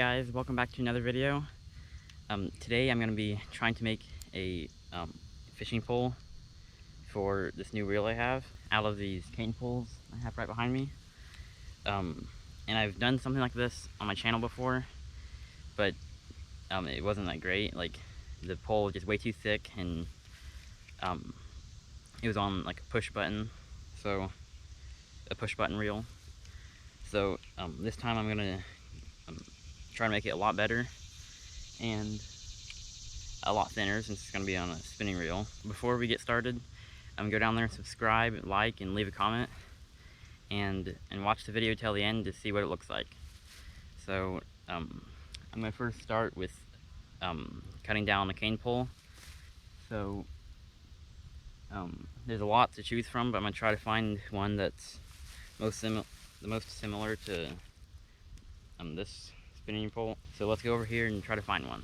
guys, welcome back to another video. Today I'm going to be trying to make a fishing pole for this new reel I have out of these cane poles I have right behind me. And I've done something like this on my channel before, but it wasn't that great. Like, the pole was just way too thick, and it was on like a push button reel. So this time I'm going to try to make it a lot better and a lot thinner, since it's going to be on a spinning reel. Before we get started, go down there and subscribe, like, and leave a comment, and watch the video till the end to see what it looks like. So I'm going to first start with cutting down the cane pole. So there's a lot to choose from, but I'm going to try to find one that's the most similar to this spinning pole. So let's go over here and try to find one.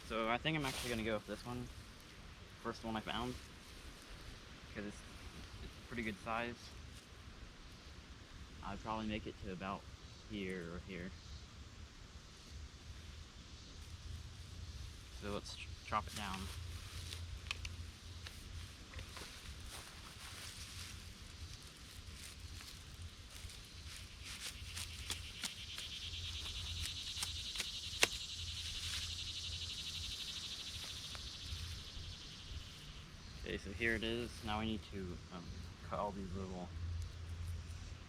So I think I'm actually going to go with this one, first one I found, because it's a pretty good size. I'd probably make it to about here or here. So let's chop it down. Okay, so here it is. Now we need to cut all these little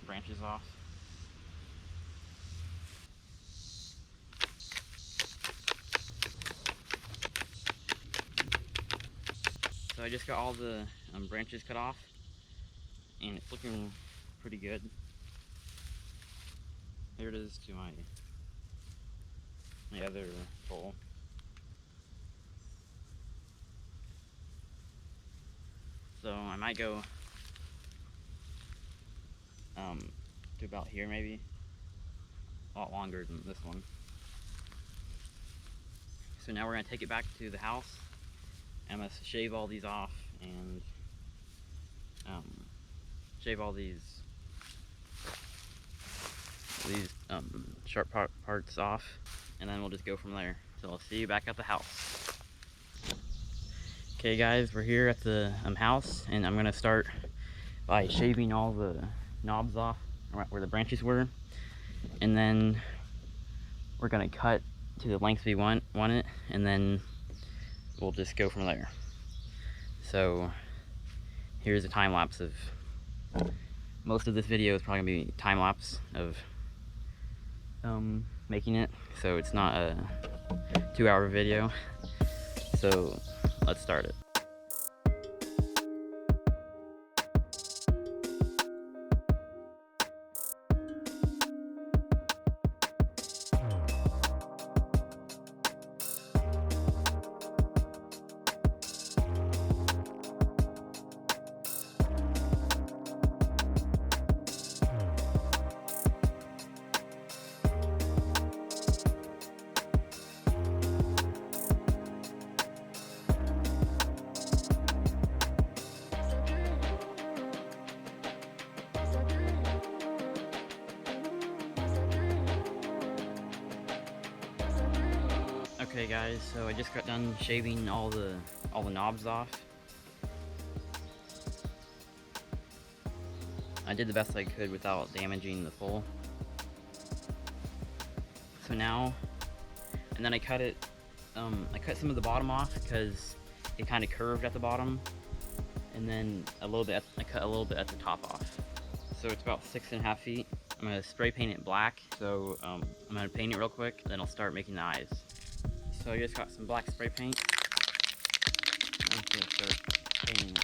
branches off. So I just got all the branches cut off, and it's looking pretty good. Here it is to my other pole. So I might go to about here, maybe. A lot longer than this one. So now we're going to take it back to the house. I'm going to shave all these off, and shave all these sharp parts off, and then we'll just go from there. So I'll see you back at the house. Okay guys, we're here at the house, and I'm going to start by shaving all the knobs off where the branches were, and then we're going to cut to the length we want it, and then we'll just go from there. So here's a time lapse of most of this video is probably going to be time lapse of making it, so it's not a 2-hour video. So let's start it. Okay guys, so I just got done shaving all the knobs off. I did the best I could without damaging the pole. So now, and then I cut it, I cut some of the bottom off because it kind of curved at the bottom, and then I cut a little bit at the top off. So it's about 6.5 feet. I'm gonna spray paint it black. So I'm gonna paint it real quick, then I'll start making the eyes. So I just got some black spray paint. I'm just gonna start painting it.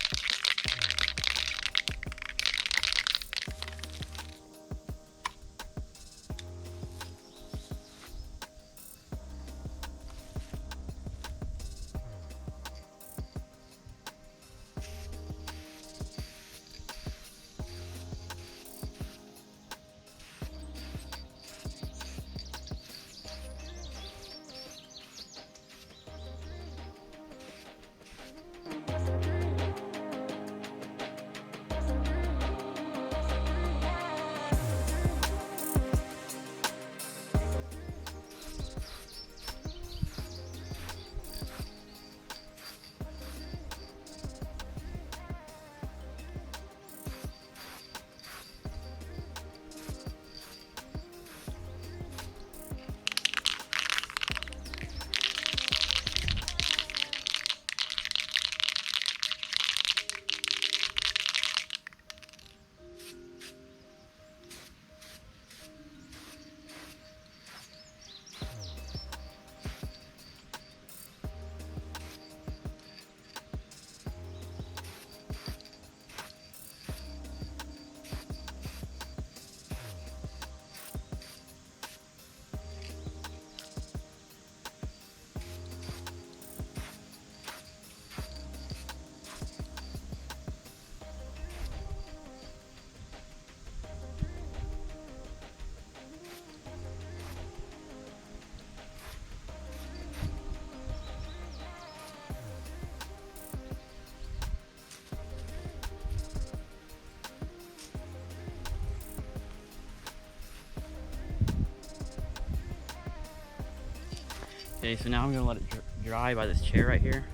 Okay, so now I'm gonna let it dry by this chair right here.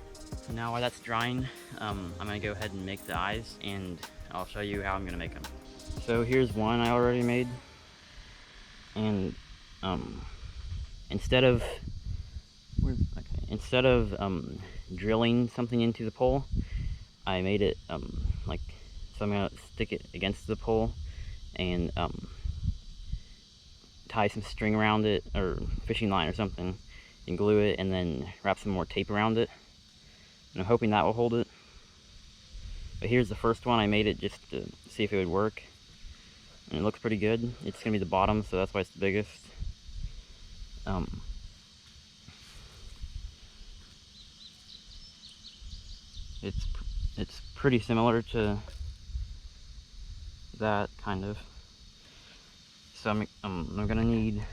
So now while that's drying, I'm gonna go ahead and make the eyes, and I'll show you how I'm gonna make them. So here's one I already made, and instead of drilling something into the pole, I made it like, so I'm gonna stick it against the pole and tie some string around it, or fishing line or something, and glue it, and then wrap some more tape around it, and I'm hoping that will hold it. But here's the first one. I made it just to see if it would work, and it looks pretty good. It's gonna be the bottom, so that's why it's the biggest. It's pretty similar to that, kind of. So I'm gonna need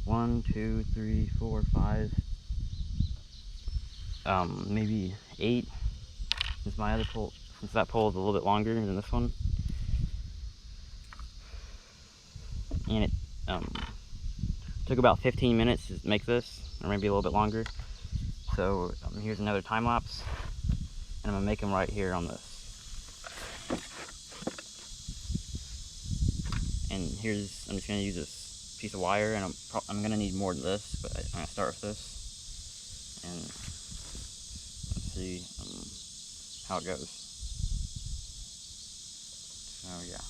1, 2, 3, 4, 5, maybe 8, since that pole is a little bit longer than this one. And it took about 15 minutes to make this, or maybe a little bit longer. So here's another time lapse, and I'm gonna make them right here on this. And I'm just gonna use this piece of wire, and I'm gonna need more than this, but I'm gonna start with this, and let's see how it goes. So yeah.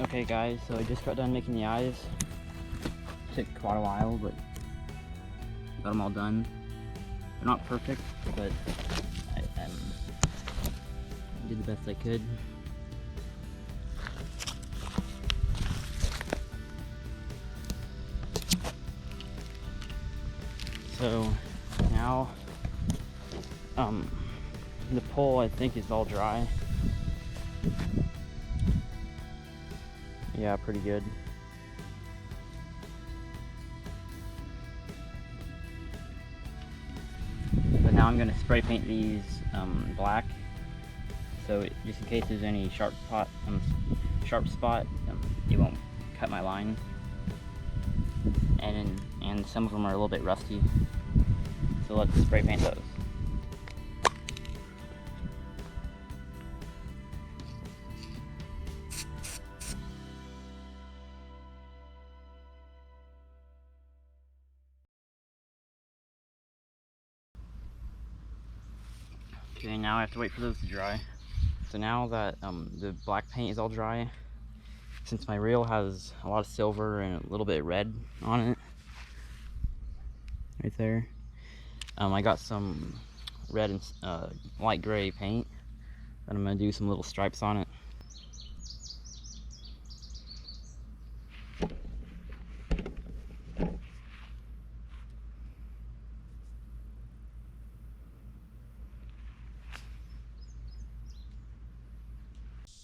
Okay guys, so I just got done making the eyes. Took quite a while, but got them all done. They're not perfect, but I did the best I could. So now the pole, I think, is all dry. Yeah, pretty good. But now I'm going to spray paint these black, so just in case there's any sharp spot, it won't cut my line. And some of them are a little bit rusty, so let's spray paint those. Okay, now I have to wait for those to dry. So now that the black paint is all dry, since my reel has a lot of silver and a little bit of red on it, right there, I got some red and light gray paint, and I'm going to do some little stripes on it.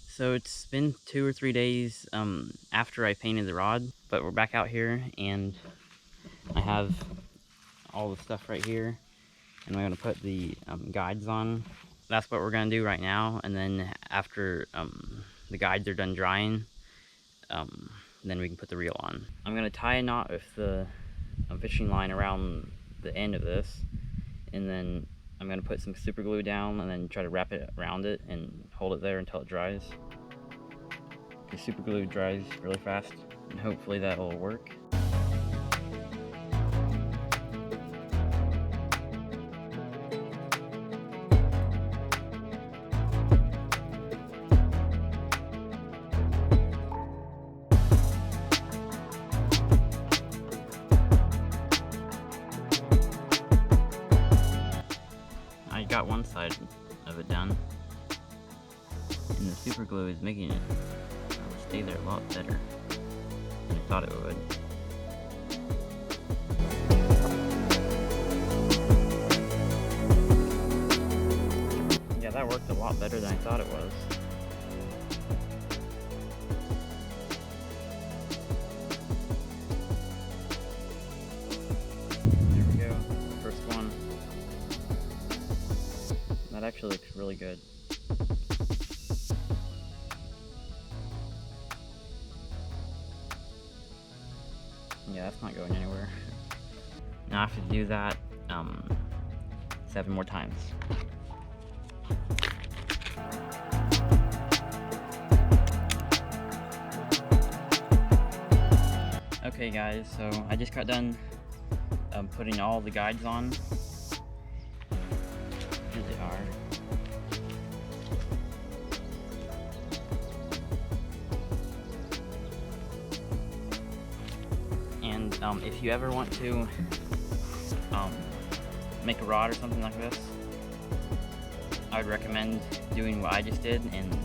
So it's been 2 or 3 days after I painted the rod, but we're back out here, and I have all the stuff right here, and I'm going to put the guides on. That's what we're going to do right now, and then after the guides are done drying, then we can put the reel on. I'm going to tie a knot with the fishing line around the end of this, and then I'm going to put some super glue down and then try to wrap it around it and hold it there until it dries. The super glue dries really fast, and hopefully that will work. got one side of it done, and the super glue is making it stay there a lot better than I thought it would. Yeah, that worked a lot better than I thought it was. There we go, first one. That actually looks really good. Yeah, that's not going anywhere. Now I have to do that 7 more times. Okay guys, so I just got done putting all the guides on. Here they are. And if you ever want to make a rod or something like this, I would recommend doing what I just did and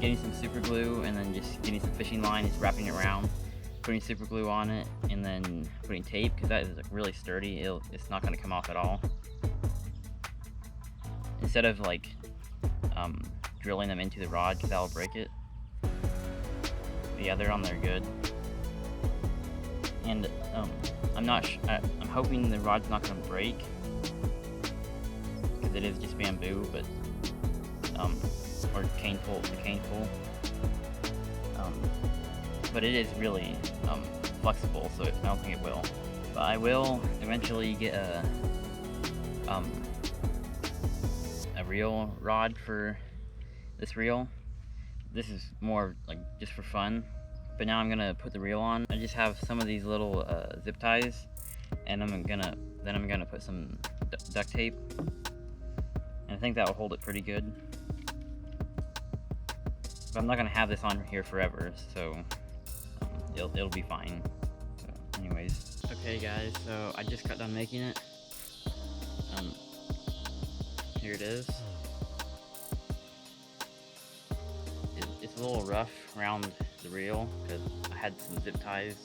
getting some super glue and then just getting some fishing line, just wrapping it around, putting super glue on it, and then putting tape, because that is really sturdy. It's not going to come off at all. Instead of like drilling them into the rod, because that'll break it. But yeah, they're on there good. And I'm hoping the rod's not going to break, because it is just bamboo, but or cane pole, but it is really flexible, so I don't think it will. But I will eventually get a reel rod for this reel. This is more like just for fun, but now I'm gonna put the reel on. I just have some of these little zip ties, and I'm gonna put some duct tape, and I think that will hold it pretty good. But I'm not gonna have this on here forever, so it'll be fine. So anyways, okay guys, so I just got done making it. Here it is. It's a little rough around the reel because I had some zip ties.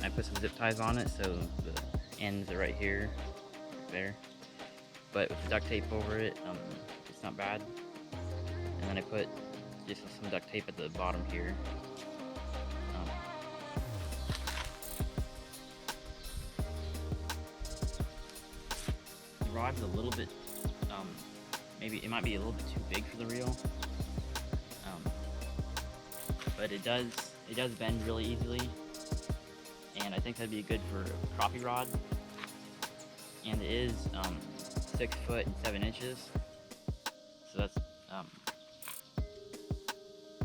I put some zip ties on it, so the ends are right here, there. But with the duct tape over it, it's not bad. And then I put just some duct tape at the bottom here. The rod's a little bit, maybe it might be a little bit too big for the reel, but it does bend really easily, and I think that'd be good for a crappie rod. And it is 6 foot and 7 inches, so that's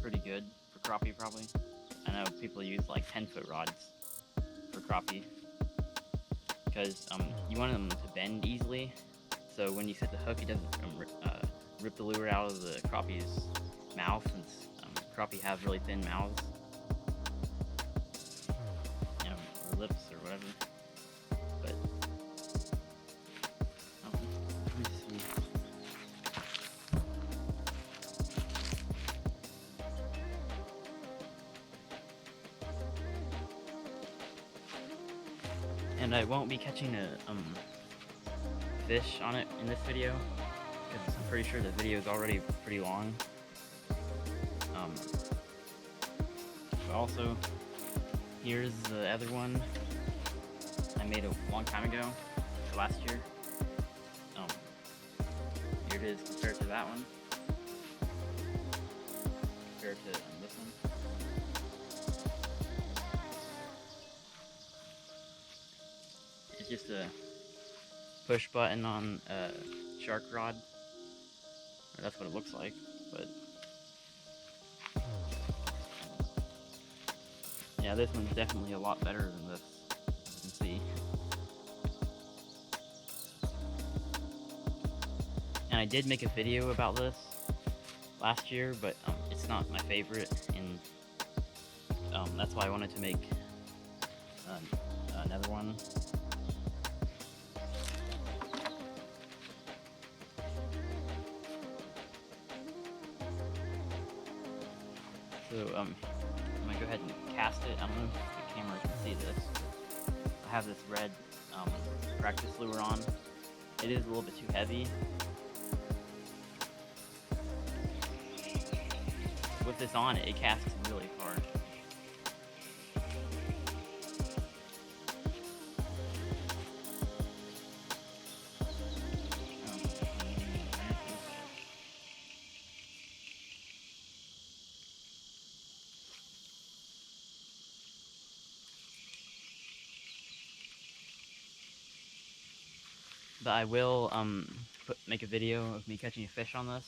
pretty good for crappie probably. I know people use like 10-foot rods for crappie because you want them to bend easily, so when you set the hook, it doesn't rip the lure out of the crappie's mouth, since crappie have really thin mouths, or lips or whatever. But let me see. And I won't be catching a fish on it in this video, because I'm pretty sure the video is already pretty long. But also, here's the other one I made a long time ago, last year. Here it is compared to that one, compared to this one. It's just a push button on a shark rod, or that's what it looks like, but yeah, this one's definitely a lot better than this, as you can see. And I did make a video about this last year, but it's not my favorite, and that's why I wanted to make another one. So I'm gonna go ahead and cast it. I don't know if the camera can see this. I have this red practice lure on. It is a little bit too heavy. With this on, it casts really far. But I will make a video of me catching a fish on this.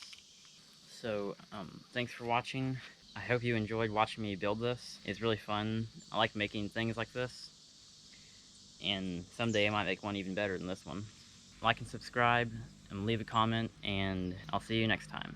So thanks for watching. I hope you enjoyed watching me build this. It's really fun. I like making things like this. And someday I might make one even better than this one. Like and subscribe and leave a comment, and I'll see you next time.